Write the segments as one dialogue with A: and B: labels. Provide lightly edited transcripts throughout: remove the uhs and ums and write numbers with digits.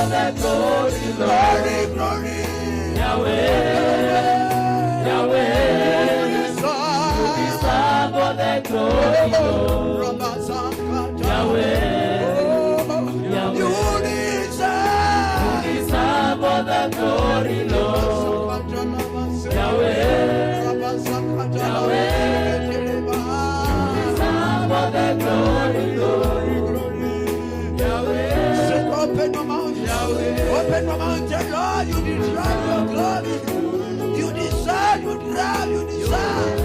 A: the glory, glory, glory. Yahweh, Yahweh, you deserve all the glory, Lord. Yahweh, Yahweh, you deserve all the glory, Lord. Yahweh, Yahweh, you deserve all the glory, Lord. Yahweh, open your mouth, Yahweh, open your mouth, Lord. You deserve your glory. You deserve, you deserve, you deserve.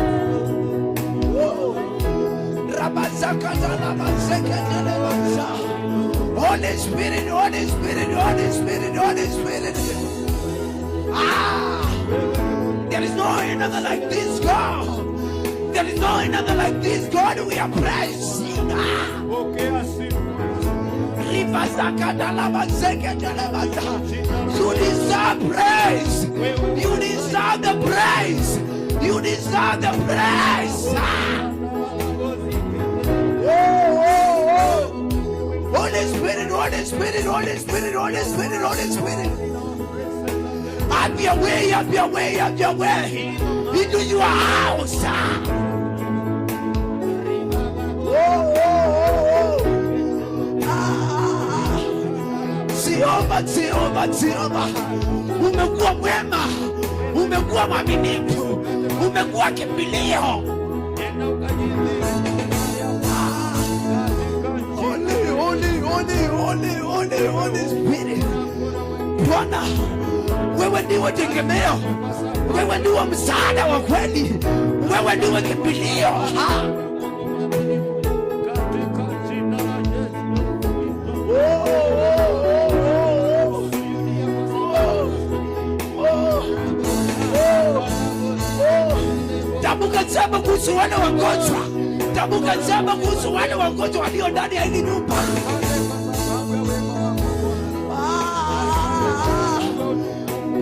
A: Holy Spirit, Holy Spirit, Holy Spirit, Holy Spirit. There is no another like this God. There is no another like this God. We are praising. You deserve praise. You deserve the praise. You deserve the praise. Holy Spirit, Holy Spirit, Holy Spirit, Holy Spirit, Holy Spirit. Have your way, have your way, have your way into your house. Jehova, Jehova, Jehova, umekuwa mwema, umekuwa mwaminifu, umekuwa kimbilio. Holy Spirit. Bwana, wewe ndiwe tegemeo, wewe ndiwe msaada wa kweli, wewe ndiwe kimbilio. Tambuka jambo kuhusu wale wagonjwa, tambuka jambo kuhusu wale wagonjwa walio ndani ya hili nyumba.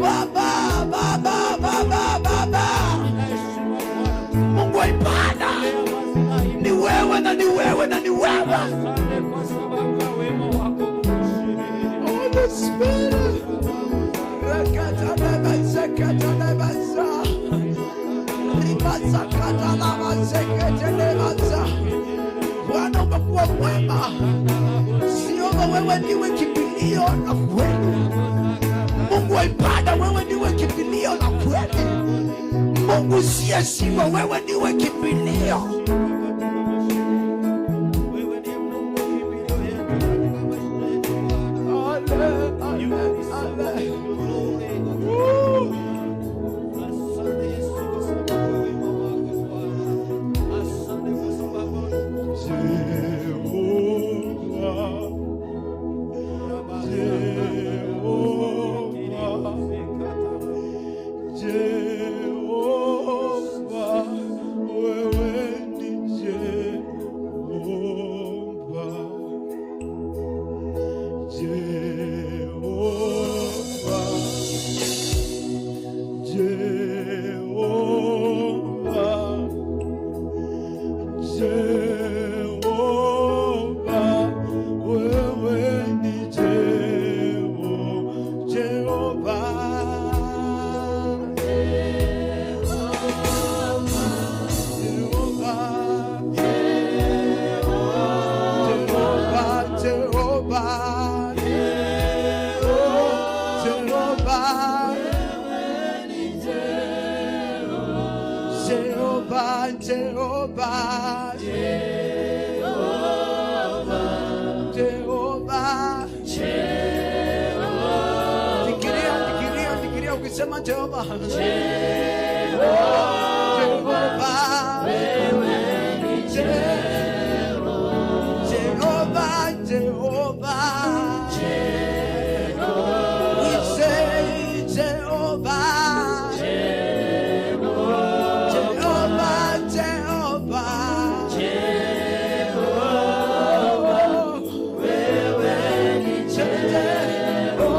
A: Baba, Baba, Baba, Baba, Mungu wa ibada, ni wewe na ni wewe na ni wewe. Holy Spirit, rakata bazakata baza, ribazakata la bazekete baza. Bwana umekuwa mwema, sio wewe ndiwe kimbilio la kweli. Mungu wa ibada, wewe ndiwe kimbilio la kweli. Mungu siye siwa, wewe ndiwe kimbilio. Sema Jehova, Jehova, wewe ni Jehova, Jehova, we say Jehova, Jehova, Jehova, wewe ni Jehova,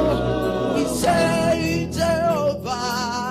A: we say Jehovah,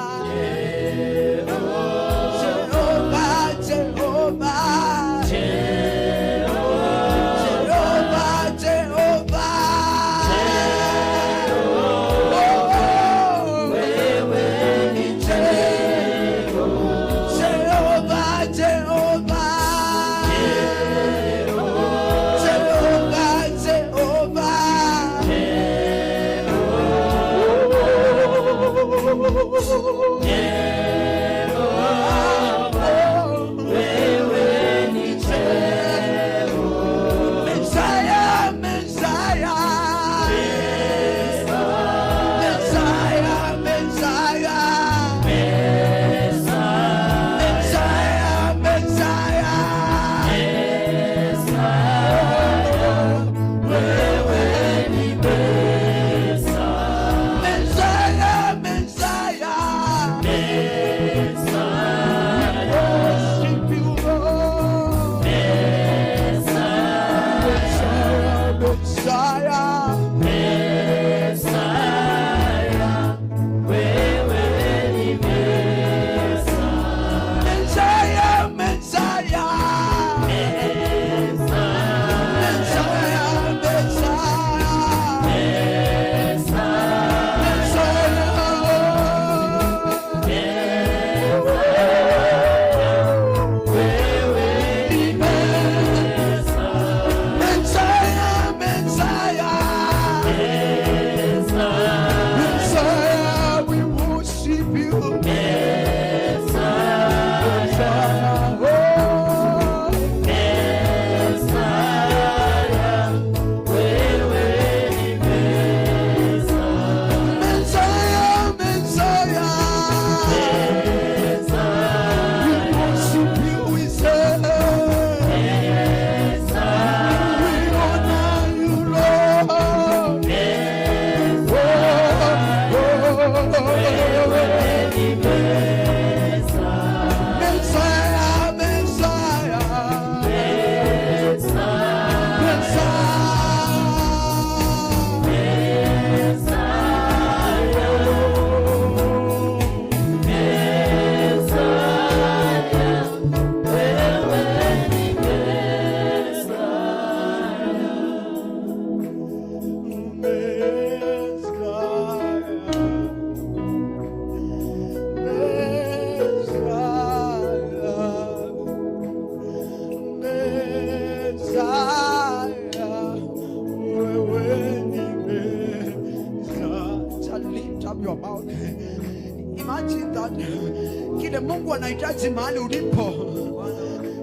A: Kile Mungu anahitaji mahali ulipo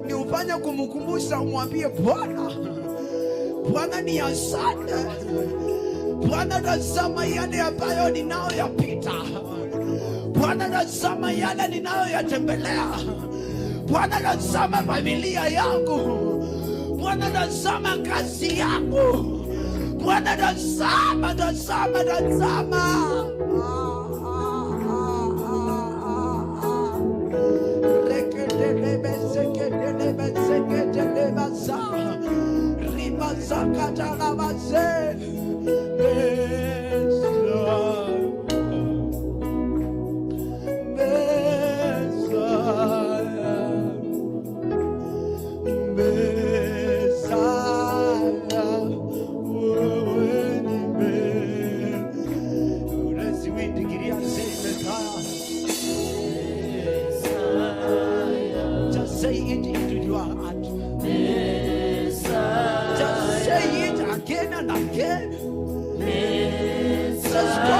A: ni ufanye kumkumbusha, umwambie Bwana, Bwana ni asante. Bwana, tazama yale ambayo ninayoyapita. Bwana, tazama yale ninayoyatembelea. Bwana, tazama familia yangu. Bwana, tazama kazi yangu. Bwana, tazama. Say it into your heart. Just say it again and again. Just go.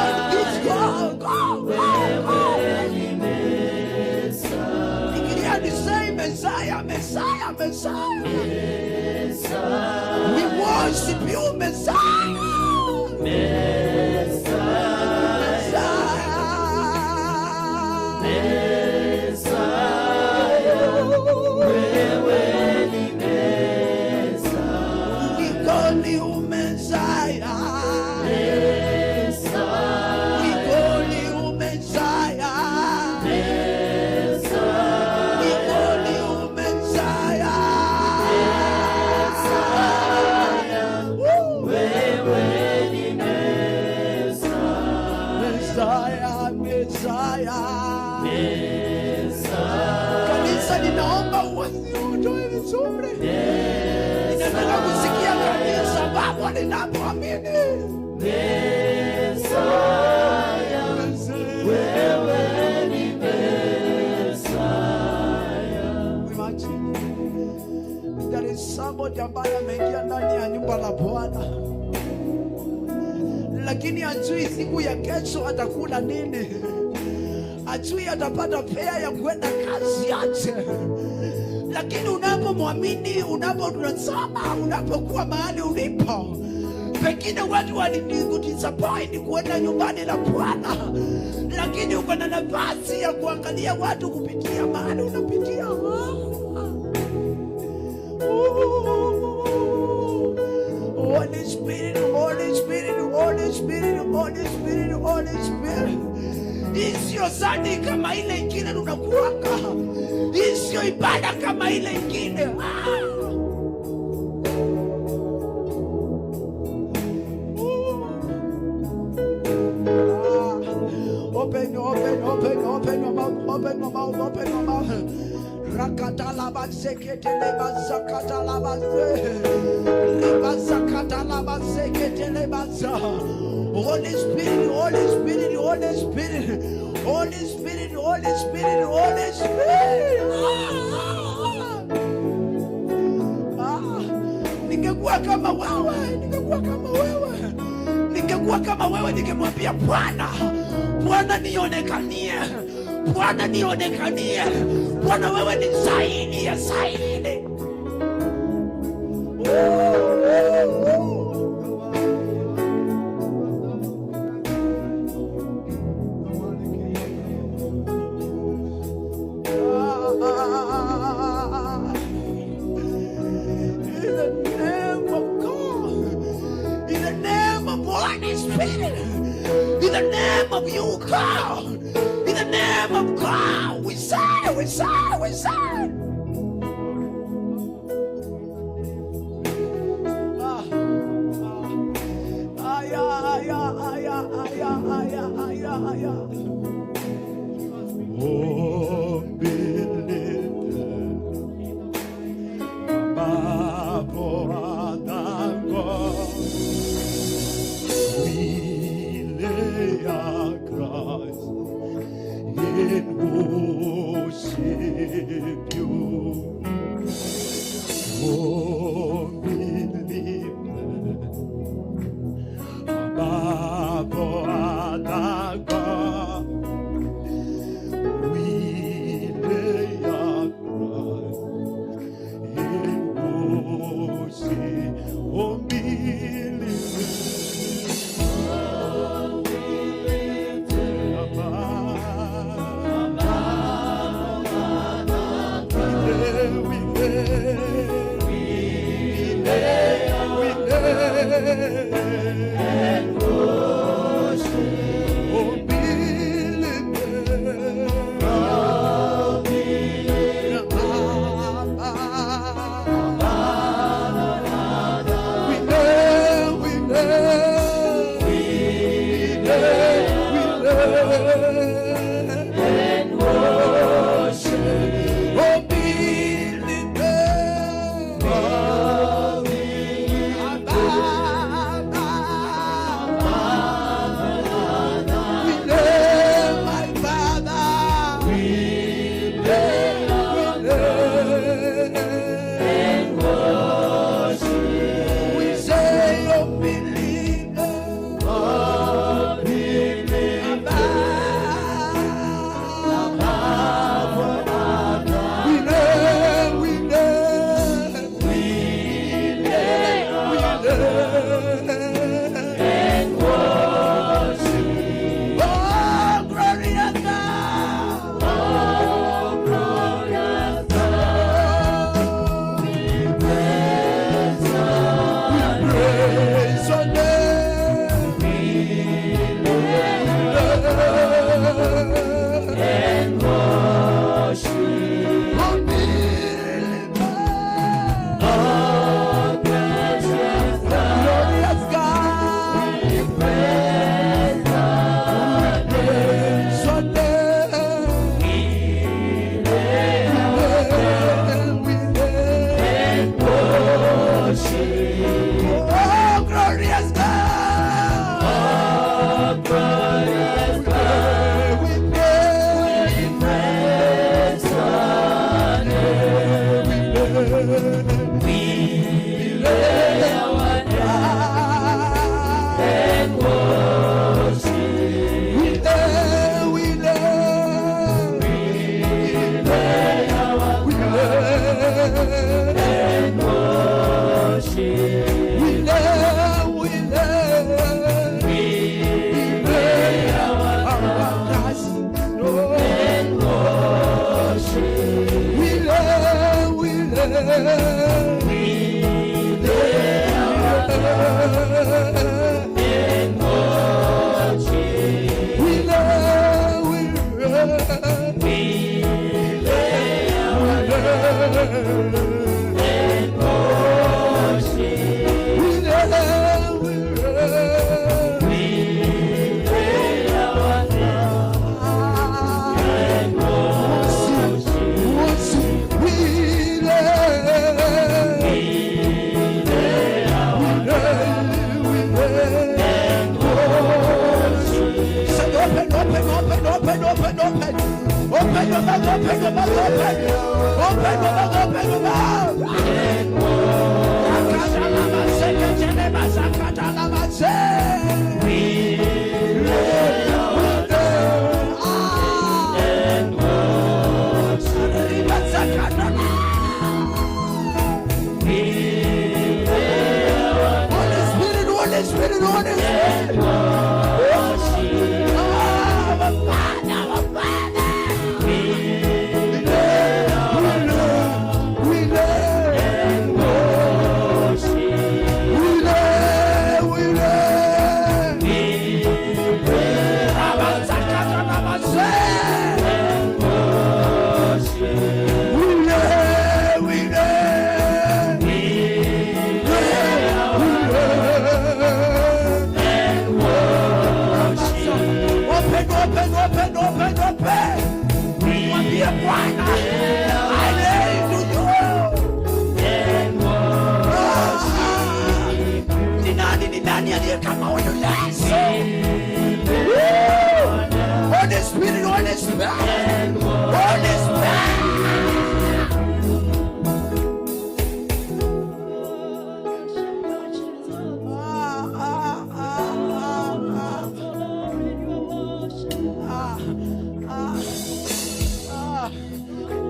A: Declare the same Messiah. We worship you, Messiah. Kanisa, ninaomba utoe vizuri. Ninataka kusikia kanisa Baba linapoamini. Wewe ni Messiah. Imagine there is somebody ambaye ameingia ndani ya nyumba la Bwana, lakini hajui siku ya kesho atakula nini. Ajui atapata fare ya kwenda kazi yake. Lakini unapomwamini, unapotazama, unapokuwa mahali ulipo, pengine watu walikudisappoint kwenda nyumbani la Bwana, lakini uko na nafasi ya kuangalia watu kupitia mahali unapitia. Holy Spirit, Holy Spirit, Holy Spirit, Holy Spirit, Holy Spirit. Isio sadi kama ile ingine unakuwaka. Isio ibada kama ile ingine. open your mouth, open your mouth, open your mouth. Rakatalaba seketeleba zakatalaba leba zakatalaba seketeleba za. Holy Spirit, Holy Spirit, Holy Spirit, Holy Spirit, Holy Spirit, Holy Spirit. Ningekuwa kama wewe, ningekuwa kama wewe, ningekuwa kama wewe, ningemwambia Bwana, Bwana nionekanie, Bwana nionekanie, Bwana wewe ni zaidi ya zaidi. In the name of you, God, in the name of God, we say. Worship you, oh, believe above other God, we lay our cross in worship, oh, believe. And worship, oh, believe,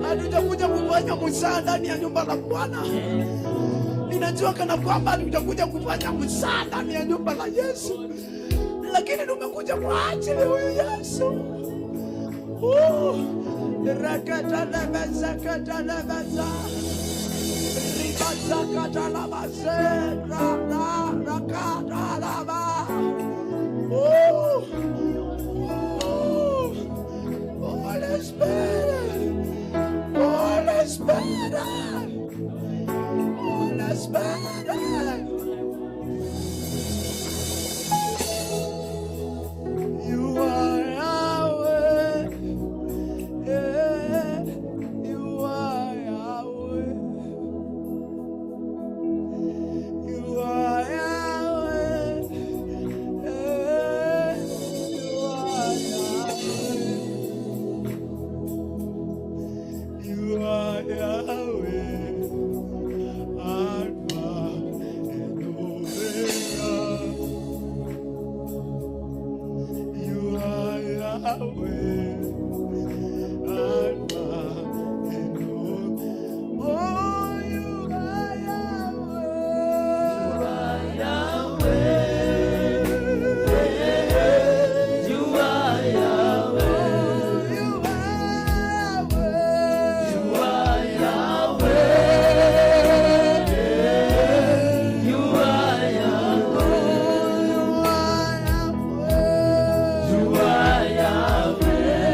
A: Hatujakuja kufanya msaa ndani ya nyumba la Bwana. Ninajua kana kwamba hatujakuja kufanya msaa ndani ya nyumba la Yesu, lakini tumekuja kwa ajili huyu Yesu. Rakatalabaza ribazakatalabase rakatalaba. Holy Spirit, Holy Spirit, Holy Spirit. You are Yahweh, yeah, you are Yahweh, you are Yahweh, yeah, you are Yahweh, you are Yahweh, Alpha and Omega. You are Yahweh, Alpha and Omega. Oh, you are Yahweh.
B: You are Yahweh.
A: You are Yahweh.
B: You are Yahweh.
A: You are Yahweh.
B: You are Yahweh.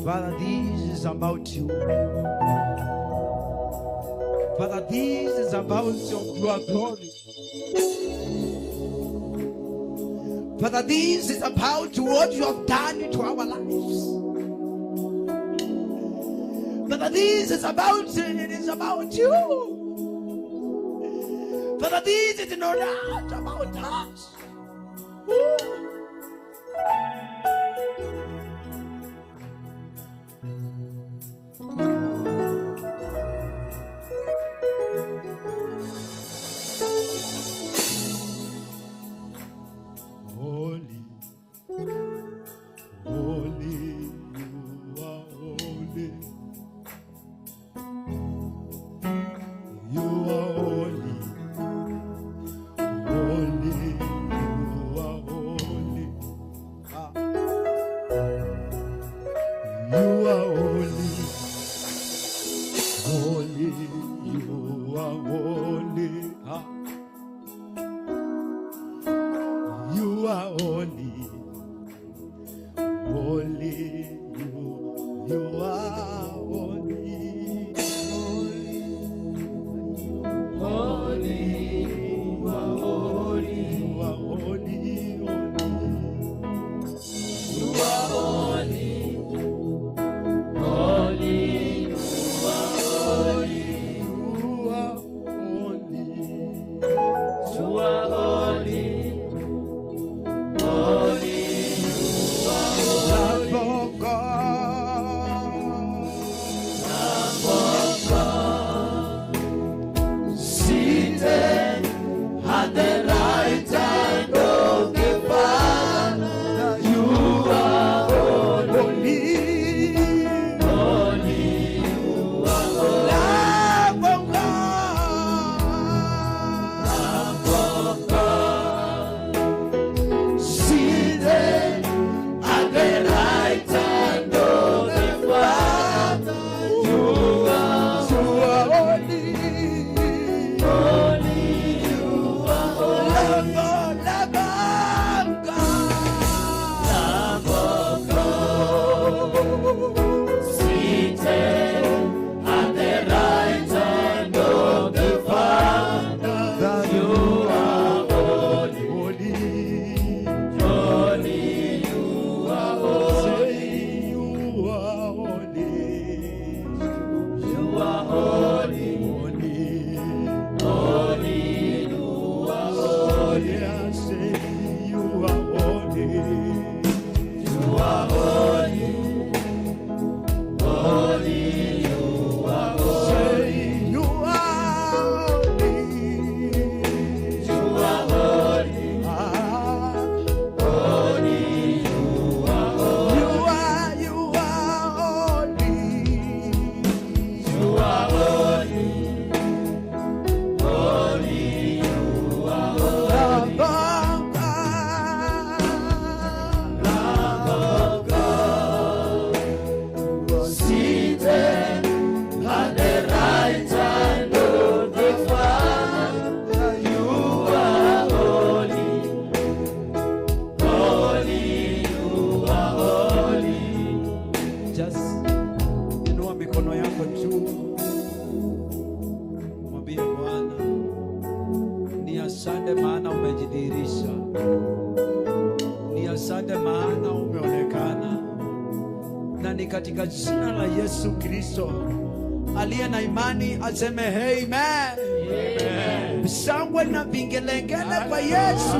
A: Father, this is about you. Father, this is about your glory. Father, this is about what you have done into our lives. Father, this is about you. Father, this is not about us.
C: Holy, holy, you are holy. You are holy, holy, you are holy. You are holy, holy, you are holy. You are holy, holy, you are holy,
B: Holy, you are holy.
C: you are holy,
B: You are holy. Holy, you are holy.
C: you are holy,
B: You are holy. Holy, you are holy.
A: Lamb of God,
B: Seated at the right hand of the Father, you are holy. Holy, you are holy.
A: Lamb of God,
B: Seated at the right hand of the Father, you are
A: holy.
B: holy. You are holy.
A: Lamb of God,
B: Lamb of God, seated at the right hand of the Father, you are holy.
C: holy.
B: Holy, you are holy.
C: Say you are holy,
B: You are holy.
C: holy.
B: Holy, you are holy.
C: Yeah, say you are holy.
B: You are holy. Holy, you are holy.
C: Say you are holy.
B: You are holy.
C: Ah,
B: Holy, you are holy.
A: you are holy.
B: You are holy. Holy, you are holy.
A: Lamb of God,
B: Lamb of God, seated at the right hand of the Father, you are holy. Holy, you are holy.
A: just inua mikono yako juu, mwambie Bwana ni asante, maana umejidhihirisha. Ni asante, maana umeonekana, na ni katika jina la Yesu Kristo aliye na imani aseme amen. Shangwe na vingelengele kwa Yesu.